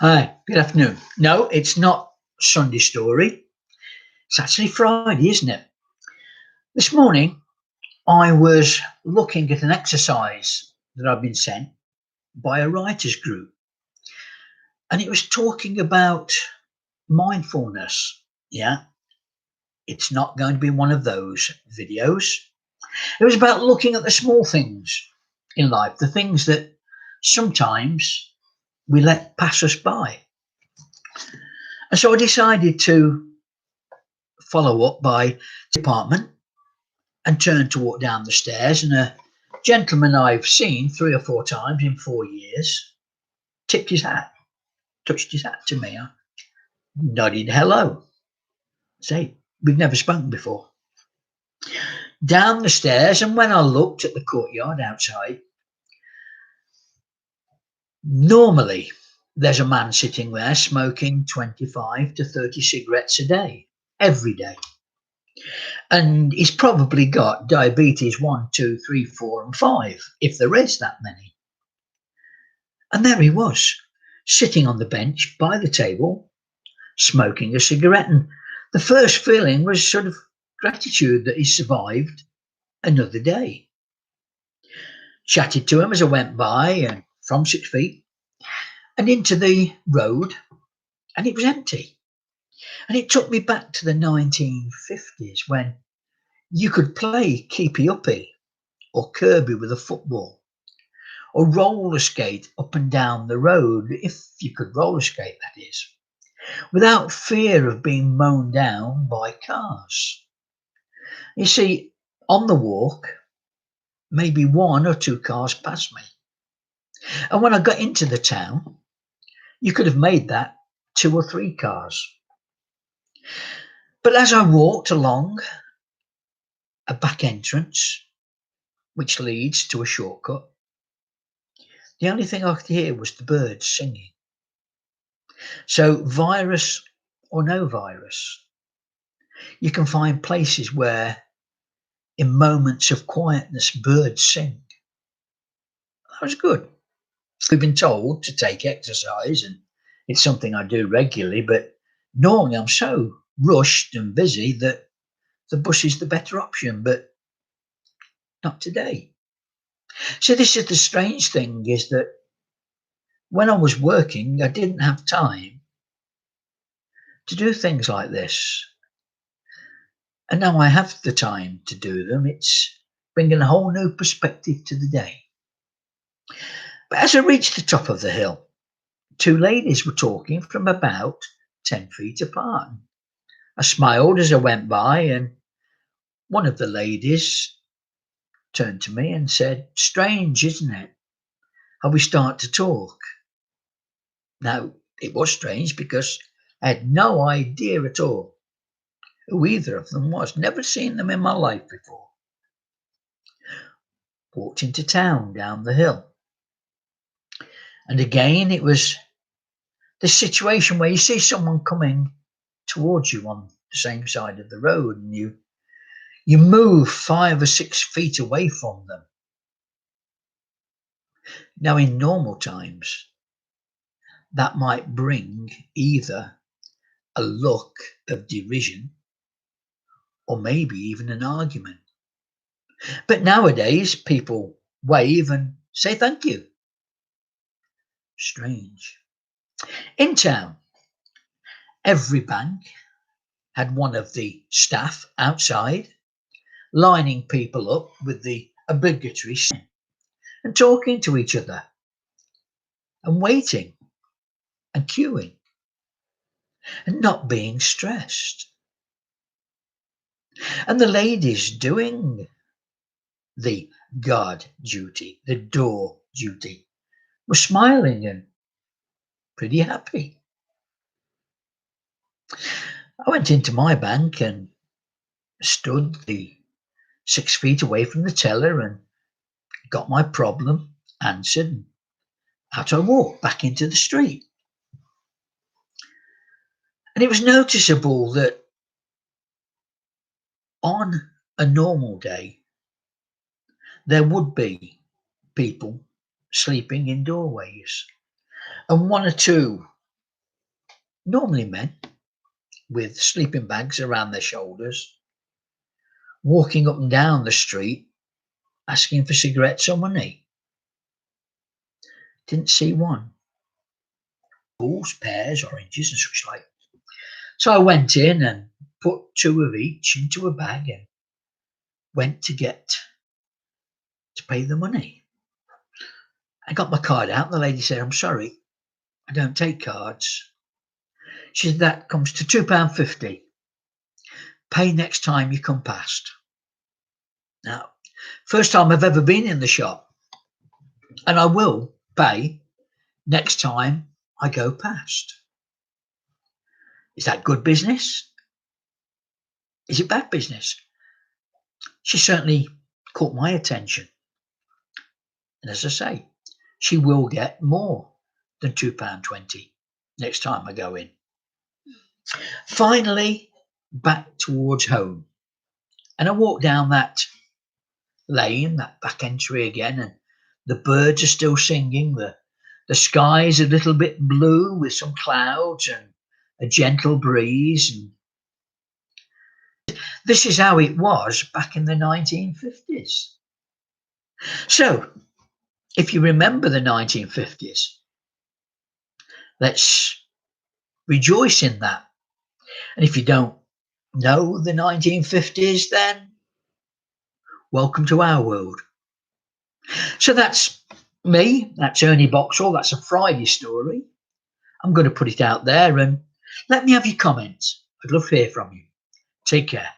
Hi, good afternoon. No, it's not Sunday story. It's actually Friday, isn't it? This morning, I was looking at an exercise that I've been sent by a writers group, and it was talking about mindfulness. Yeah, it's not going to be one of those videos. It was about looking at the small things in life, the things that sometimes we let pass us by. And so I decided to follow up by department and turned to walk down the stairs, and a gentleman I've seen 3 or 4 times in 4 years tipped his hat, touched his hat to me. I nodded hello. Say, we've never spoken before. Down the stairs, and when I looked at the courtyard outside, normally there's a man sitting there smoking 25 to 30 cigarettes a day, every day. And he's probably got diabetes 1, 2, 3, 4, and 5, if there is that many. And there he was, sitting on the bench by the table, smoking a cigarette. And the first feeling was sort of gratitude that he survived another day. Chatted to him as I went by, and from 6 feet and into the road, and it was empty. And it took me back to the 1950s when you could play keepy uppy or Kirby with a football or roller skate up and down the road, if you could roller skate, that is, without fear of being mown down by cars. You see, on the walk, maybe 1 or 2 cars passed me. And when I got into the town, you could have made that 2 or 3 cars. But as I walked along a back entrance, which leads to a shortcut, the only thing I could hear was the birds singing. So, virus or no virus, you can find places where, in moments of quietness, birds sing. That was good. We've been told to take exercise, and it's something I do regularly, but normally I'm so rushed and busy that the bus is the better option, but not today. So this is the strange thing, is that when I was working, I didn't have time to do things like this. And now I have the time to do them. It's bringing a whole new perspective to the day. But as I reached the top of the hill, 2 ladies were talking from about 10 feet apart. I smiled as I went by, and one of the ladies turned to me and said, "Strange, isn't it, how we start to talk?" Now, it was strange because I had no idea at all who either of them was. Never seen them in my life before. Walked into town down the hill. And again, it was this situation where you see someone coming towards you on the same side of the road, and you move 5 or 6 feet away from them. Now, in normal times, that might bring either a look of derision or maybe even an argument. But nowadays, people wave and say thank you. Strange. In town, every bank had one of the staff outside lining people up with the obligatory sign and talking to each other and waiting and queuing and not being stressed. And the ladies doing the guard duty, the door duty, were smiling and pretty happy. I went into my bank and stood the 6 feet away from the teller and got my problem answered. And out I walked back into the street. And it was noticeable that on a normal day, there would be people sleeping in doorways, and 1 or 2 normally men with sleeping bags around their shoulders, walking up and down the street asking for cigarettes or money. Didn't see one. Apples, pears, oranges, and such like. So I went in and put 2 of each into a bag and went to pay the money. I got my card out and the lady said, "I'm sorry, I don't take cards." She said, "That comes to £2.50. Pay next time you come past." Now, first time I've ever been in the shop, and I will pay next time I go past. Is that good business? Is it bad business? She certainly caught my attention. And as I say, she will get more than £2.20 next time I go in. Finally, back towards home. And I walk down that lane, that back entry again, and the birds are still singing. The sky is a little bit blue with some clouds and a gentle breeze. And this is how it was back in the 1950s. So, if you remember the 1950s, let's rejoice in that. And if you don't know the 1950s, then welcome to our world. So that's me. That's Ernie Boxall. That's a Friday story. I'm going to put it out there and let me have your comments. I'd love to hear from you. Take care.